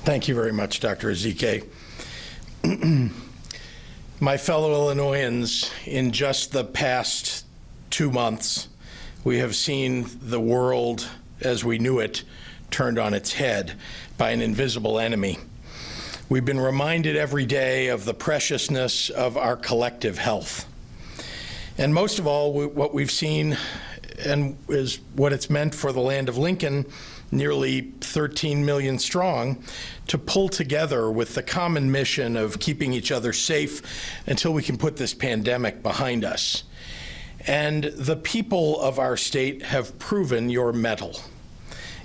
Thank you very much, Dr. Ezike. My fellow Illinoisans, in just the past 2 months, we have seen the world as we knew it turned on its head by an invisible enemy. We've been reminded every day of the preciousness of our collective health. And most of all, what we've seen and is what it's meant for the land of Lincoln, nearly 13 million strong, to pull together with the common mission of keeping each other safe until we can put this pandemic behind us. And the people of our state have proven your mettle.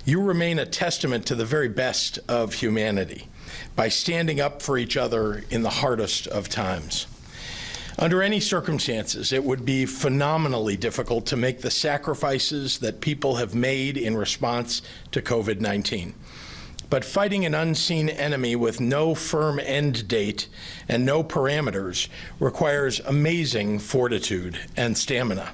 You remain a testament to the very best of humanity by standing up for each other in the hardest of times. Under any circumstances, it would be phenomenally difficult to make the sacrifices that people have made in response to COVID-19. But fighting an unseen enemy with no firm end date and no parameters requires amazing fortitude and stamina.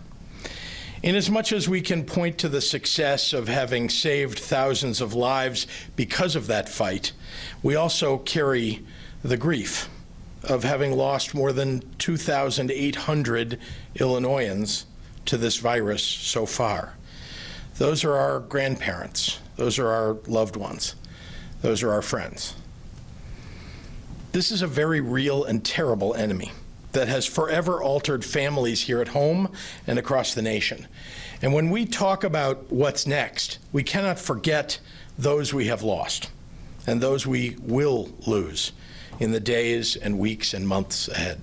Inasmuch as we can point to the success of having saved thousands of lives because of that fight, we also carry the grief of having lost more than 2,800 Illinoisans to this virus so far. Those are our grandparents. Those are our loved ones. Those are our friends. This is a very real and terrible enemy that has forever altered families here at home and across the nation. And when we talk about what's next, we cannot forget those we have lost and those we will lose in the days and weeks and months ahead.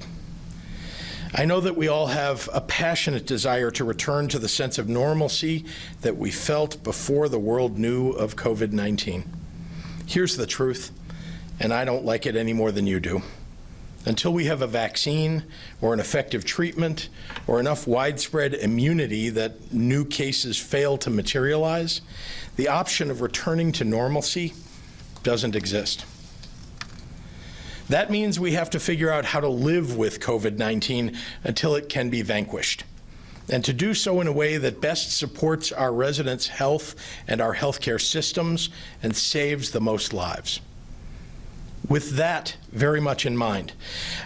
I know that we all have a passionate desire to return to the sense of normalcy that we felt before the world knew of COVID-19. Here's the truth, and I don't like it any more than you do. Until we have a vaccine or an effective treatment or enough widespread immunity that new cases fail to materialize, the option of returning to normalcy doesn't exist. That means we have to figure out how to live with COVID-19 until it can be vanquished, and to do so in a way that best supports our residents' health and our healthcare systems and saves the most lives. With that very much in mind,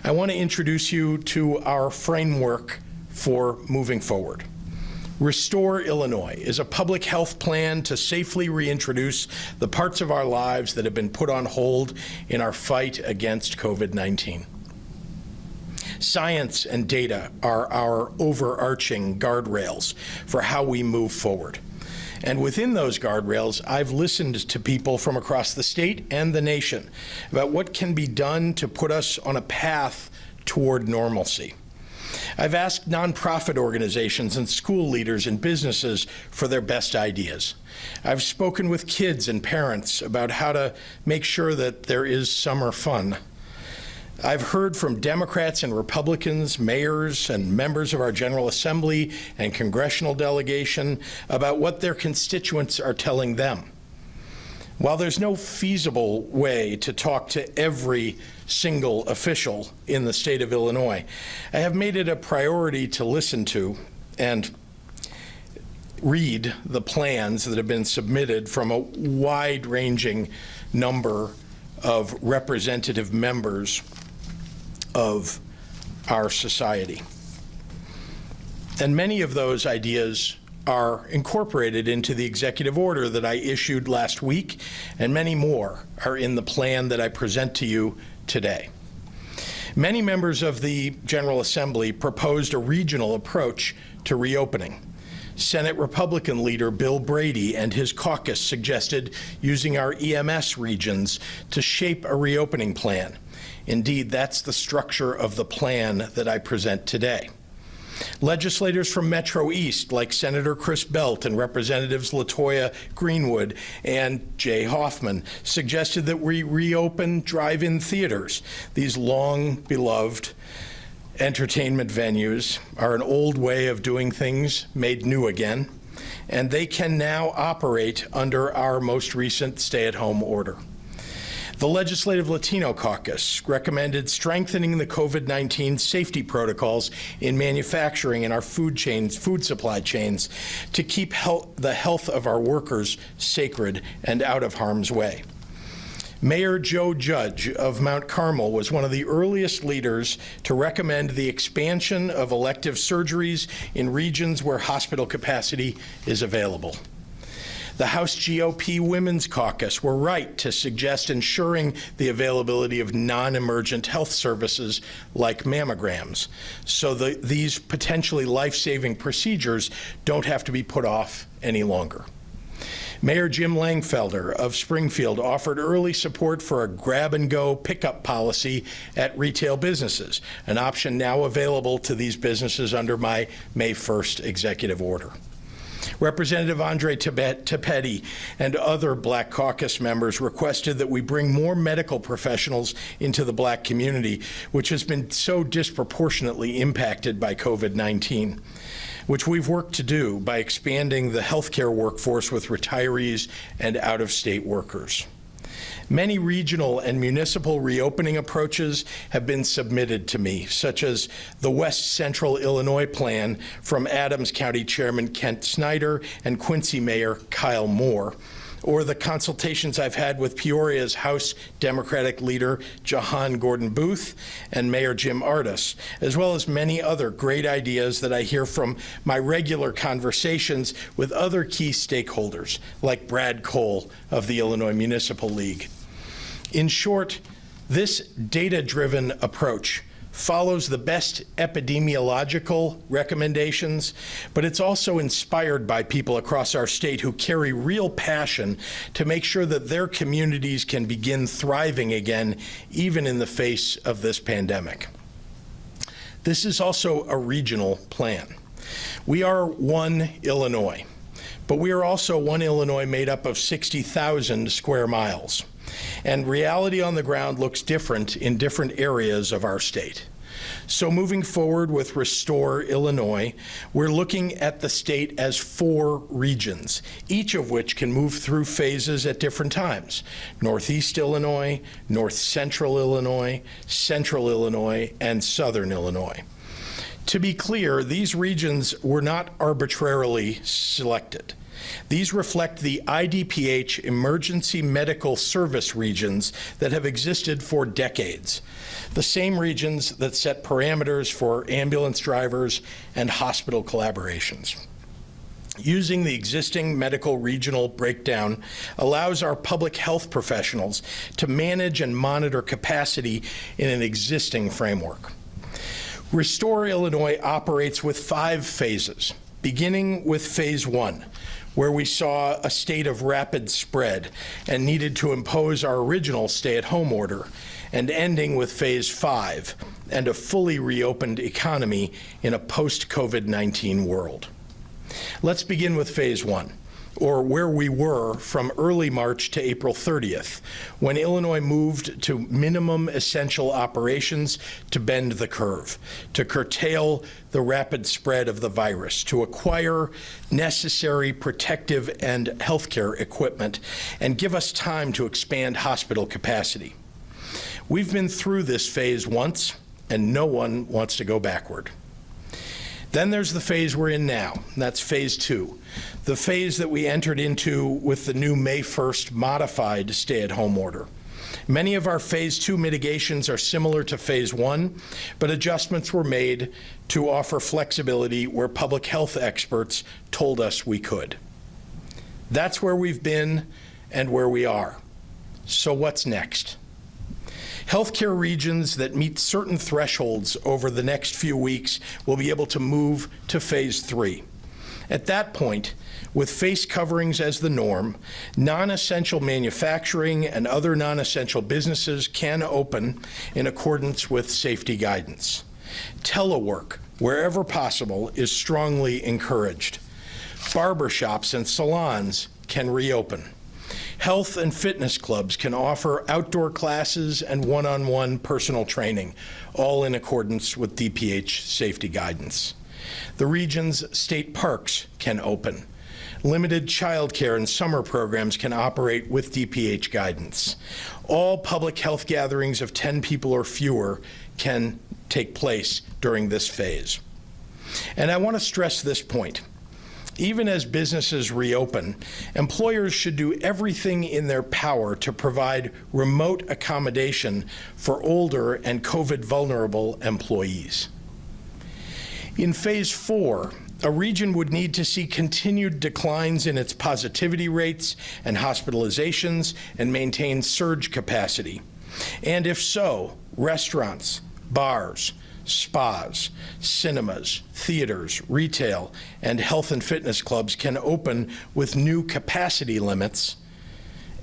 I want to introduce you to our framework for moving forward. Restore Illinois is a public health plan to safely reintroduce the parts of our lives that have been put on hold in our fight against COVID-19. Science and data are our overarching guardrails for how we move forward. And within those guardrails, I've listened to people from across the state and the nation about what can be done to put us on a path toward normalcy. I've asked nonprofit organizations and school leaders and businesses for their best ideas. I've spoken with kids and parents about how to make sure that there is summer fun. I've heard from Democrats and Republicans, mayors and members of our General Assembly and congressional delegation about what their constituents are telling them. While there's no feasible way to talk to every single official in the state of Illinois, I have made it a priority to listen to and read the plans that have been submitted from a wide-ranging number of representative members of our society. And many of those ideas are incorporated into the executive order that I issued last week, and many more are in the plan that I present to you today. Many members of the General Assembly proposed a regional approach to reopening. Senate Republican leader Bill Brady and his caucus suggested using our EMS regions to shape a reopening plan. Indeed, that's the structure of the plan that I present today. Legislators from Metro East, like Senator Chris Belt and Representatives LaToya Greenwood and Jay Hoffman, suggested that we reopen drive-in theaters. These long-beloved entertainment venues are an old way of doing things made new again, and they can now operate under our most recent stay-at-home order. The Legislative Latino Caucus recommended strengthening the COVID-19 safety protocols in manufacturing and our food supply chains to keep the health of our workers sacred and out of harm's way. Mayor Joe Judge of Mount Carmel was one of the earliest leaders to recommend the expansion of elective surgeries in regions where hospital capacity is available. The House GOP Women's Caucus were right to suggest ensuring the availability of non-emergent health services like mammograms, so that these potentially life-saving procedures don't have to be put off any longer. Mayor Jim Langfelder of Springfield offered early support for a grab-and-go pickup policy at retail businesses, an option now available to these businesses under my May 1st executive order. Representative Andre Tapetti and other Black Caucus members requested that we bring more medical professionals into the Black community, which has been so disproportionately impacted by COVID-19, which we've worked to do by expanding the healthcare workforce with retirees and out-of-state workers. Many regional and municipal reopening approaches have been submitted to me, such as the West Central Illinois Plan from Adams County Chairman Kent Snyder and Quincy Mayor Kyle Moore, or the consultations I've had with Peoria's House Democratic leader Jahan Gordon Booth and Mayor Jim Ardis, as well as many other great ideas that I hear from my regular conversations with other key stakeholders, like Brad Cole of the Illinois Municipal League. In short, this data-driven approach follows the best epidemiological recommendations, but it's also inspired by people across our state who carry real passion to make sure that their communities can begin thriving again, even in the face of this pandemic. This is also a regional plan. We are one Illinois, but we are also one Illinois made up of 60,000 square miles. And reality on the ground looks different in different areas of our state. So moving forward with Restore Illinois, we're looking at the state as 4 regions, each of which can move through phases at different times: Northeast Illinois, North Central Illinois, Central Illinois, and Southern Illinois. To be clear, these regions were not arbitrarily selected. These reflect the IDPH emergency medical service regions that have existed for decades, the same regions that set parameters for ambulance drivers and hospital collaborations. Using the existing medical regional breakdown allows our public health professionals to manage and monitor capacity in an existing framework. Restore Illinois operates with 5 phases, beginning with phase 1, where we saw a state of rapid spread and needed to impose our original stay-at-home order, and ending with phase 5 and a fully reopened economy in a post-COVID-19 world. Let's begin with phase 1, or where we were from early March to April 30th, when Illinois moved to minimum essential operations to bend the curve, to curtail the rapid spread of the virus, to acquire necessary protective and healthcare equipment, and give us time to expand hospital capacity. We've been through this phase once, and no one wants to go backward. Then there's the phase we're in now, and that's phase 2, the phase that we entered into with the new May 1st modified stay-at-home order. Many of our phase 2 mitigations are similar to phase 1, but adjustments were made to offer flexibility where public health experts told us we could. That's where we've been and where we are. So what's next? Healthcare regions that meet certain thresholds over the next few weeks will be able to move to phase 3. At that point, with face coverings as the norm, non-essential manufacturing and other non-essential businesses can open in accordance with safety guidance. Telework, wherever possible, is strongly encouraged. Barbershops and salons can reopen. Health and fitness clubs can offer outdoor classes and one-on-one personal training, all in accordance with DPH safety guidance. The region's state parks can open. Limited childcare and summer programs can operate with DPH guidance. All public health gatherings of 10 people or fewer can take place during this phase. And I want to stress this point. Even as businesses reopen, employers should do everything in their power to provide remote accommodation for older and COVID-vulnerable employees. In Phase 4, a region would need to see continued declines in its positivity rates and hospitalizations and maintain surge capacity. And if so, restaurants, bars, spas, cinemas, theaters, retail, and health and fitness clubs can open with new capacity limits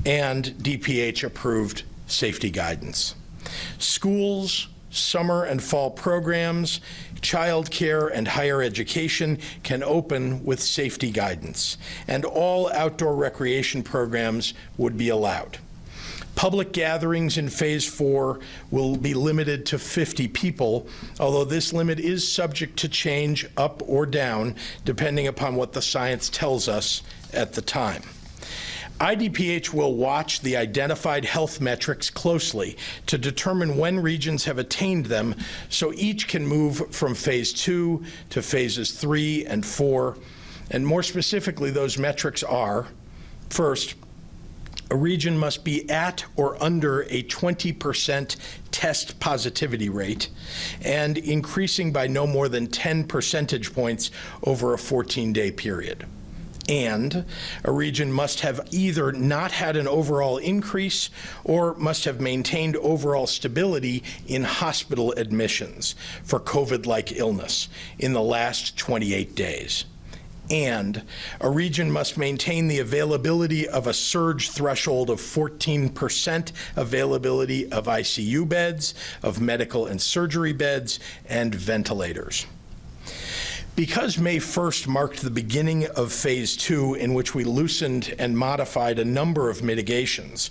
and DPH-approved safety guidance. Schools, summer and fall programs, childcare, and higher education can open with safety guidance, and all outdoor recreation programs would be allowed. Public gatherings in Phase 4 will be limited to 50 people, although this limit is subject to change up or down, depending upon what the science tells us at the time. IDPH will watch the identified health metrics closely to determine when regions have attained them, so each can move from Phase 2 to Phases 3 and 4. And more specifically, those metrics are, first, a region must be at or under a 20% test positivity rate and increasing by no more than 10 percentage points over a 14-day period. And a region must have either not had an overall increase or must have maintained overall stability in hospital admissions for COVID-like illness in the last 28 days. And a region must maintain the availability of a surge threshold of 14% availability of ICU beds, of medical and surgery beds, and ventilators. Because May 1st marked the beginning of Phase 2, in which we loosened and modified a number of mitigations,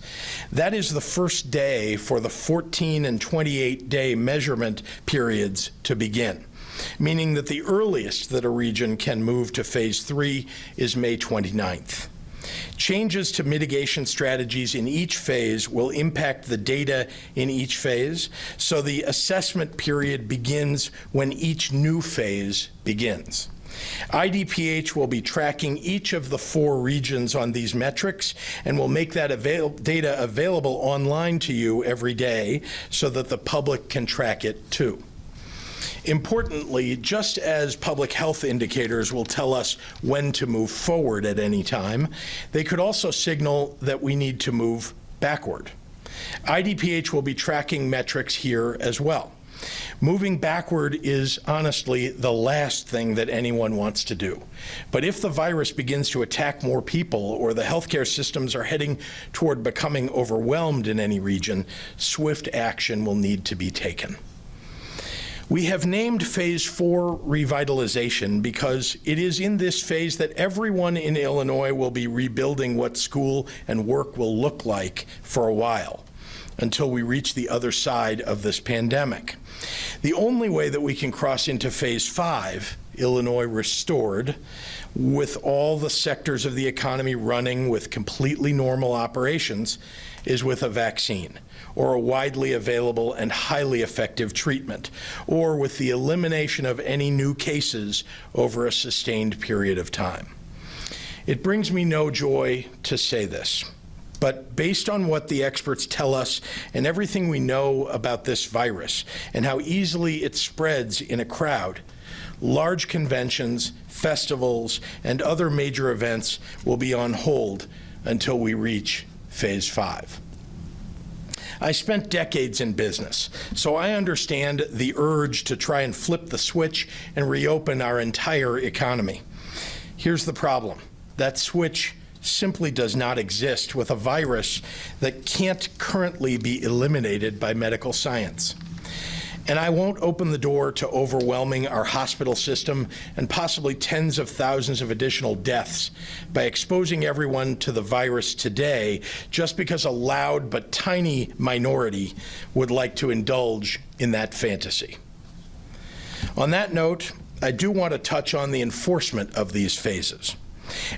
that is the first day for the 14 and 28-day measurement periods to begin, meaning that the earliest that a region can move to Phase 3 is May 29th. Changes to mitigation strategies in each phase will impact the data in each phase, so the assessment period begins when each new phase begins. IDPH will be tracking each of the 4 regions on these metrics and will make that data available online to you every day so that the public can track it too. Importantly, just as public health indicators will tell us when to move forward at any time, they could also signal that we need to move backward. IDPH will be tracking metrics here as well. Moving backward is honestly the last thing that anyone wants to do. But if the virus begins to attack more people or the healthcare systems are heading toward becoming overwhelmed in any region, swift action will need to be taken. We have named Phase 4 Revitalization because it is in this phase that everyone in Illinois will be rebuilding what school and work will look like for a while, until we reach the other side of this pandemic. The only way that we can cross into Phase 5, Illinois restored, with all the sectors of the economy running with completely normal operations, is with a vaccine, or a widely available and highly effective treatment, or with the elimination of any new cases over a sustained period of time. It brings me no joy to say this, but based on what the experts tell us and everything we know about this virus and how easily it spreads in a crowd, large conventions, festivals, and other major events will be on hold until we reach Phase 5. I spent decades in business, so I understand the urge to try and flip the switch and reopen our entire economy. Here's the problem. That switch simply does not exist with a virus that can't currently be eliminated by medical science. And I won't open the door to overwhelming our hospital system and possibly tens of thousands of additional deaths by exposing everyone to the virus today just because a loud but tiny minority would like to indulge in that fantasy. On that note, I do want to touch on the enforcement of these phases.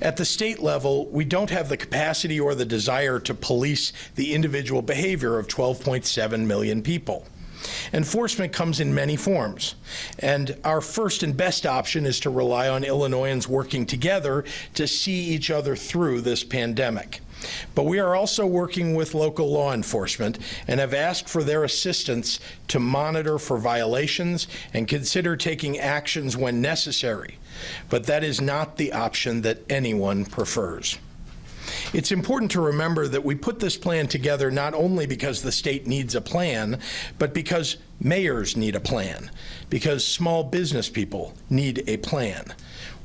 At the state level, we don't have the capacity or the desire to police the individual behavior of 12.7 million people. Enforcement comes in many forms, and our first and best option is to rely on Illinoisans working together to see each other through this pandemic. But we are also working with local law enforcement and have asked for their assistance to monitor for violations and consider taking actions when necessary. But that is not the option that anyone prefers. It's important to remember that we put this plan together not only because the state needs a plan, but because mayors need a plan, because small business people need a plan,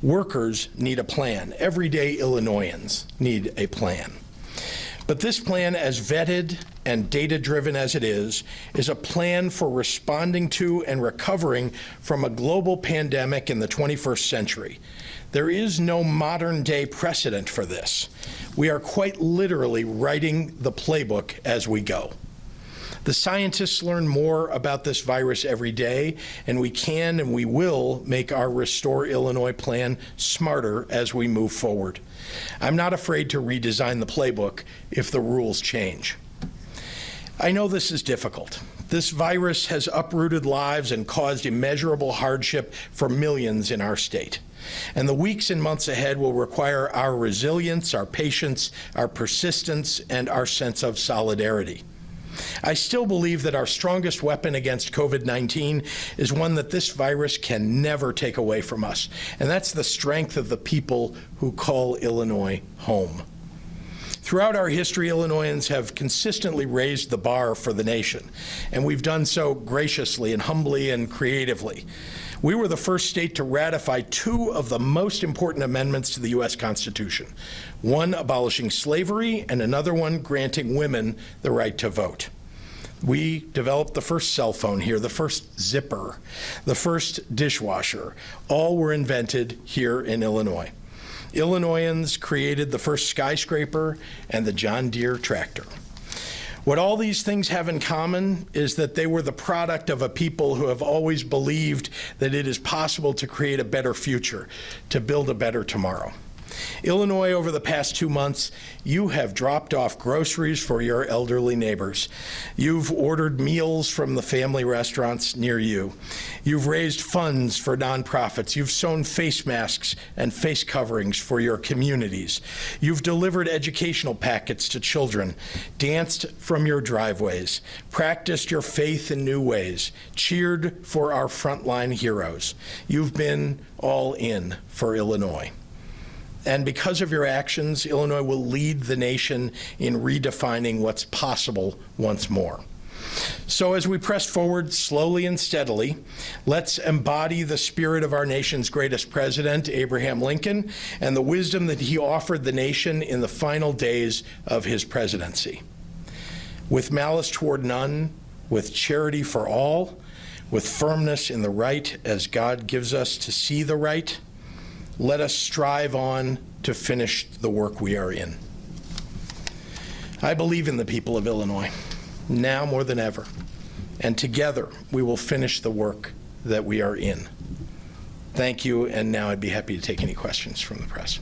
workers need a plan, everyday Illinoisans need a plan. But this plan, as vetted and data-driven as it is a plan for responding to and recovering from a global pandemic in the 21st century. There is no modern-day precedent for this. We are quite literally writing the playbook as we go. The scientists learn more about this virus every day, and we can and we will make our Restore Illinois plan smarter as we move forward. I'm not afraid to redesign the playbook if the rules change. I know this is difficult. This virus has uprooted lives and caused immeasurable hardship for millions in our state. And the weeks and months ahead will require our resilience, our patience, our persistence, and our sense of solidarity. I still believe that our strongest weapon against COVID-19 is one that this virus can never take away from us, and that's the strength of the people who call Illinois home. Throughout our history, Illinoisans have consistently raised the bar for the nation, and we've done so graciously and humbly and creatively. We were the first state to ratify two of the most important amendments to the U.S. Constitution, one abolishing slavery and another one granting women the right to vote. We developed the first cell phone here, the first zipper, the first dishwasher. All were invented here in Illinois. Illinoisans created the first skyscraper and the John Deere tractor. What all these things have in common is that they were the product of a people who have always believed that it is possible to create a better future, to build a better tomorrow. Illinois, over the past 2 months, you have dropped off groceries for your elderly neighbors. You've ordered meals from the family restaurants near you. You've raised funds for nonprofits. You've sewn face masks and face coverings for your communities. You've delivered educational packets to children, danced from your driveways, practiced your faith in new ways, cheered for our frontline heroes. You've been all in for Illinois. And because of your actions, Illinois will lead the nation in redefining what's possible once more. So as we press forward slowly and steadily, let's embody the spirit of our nation's greatest president, Abraham Lincoln, and the wisdom that he offered the nation in the final days of his presidency. With malice toward none, with charity for all, with firmness in the right as God gives us to see the right, let us strive on to finish the work we are in. I believe in the people of Illinois, now more than ever, and together we will finish the work that we are in. Thank you, and now I'd be happy to take any questions from the press.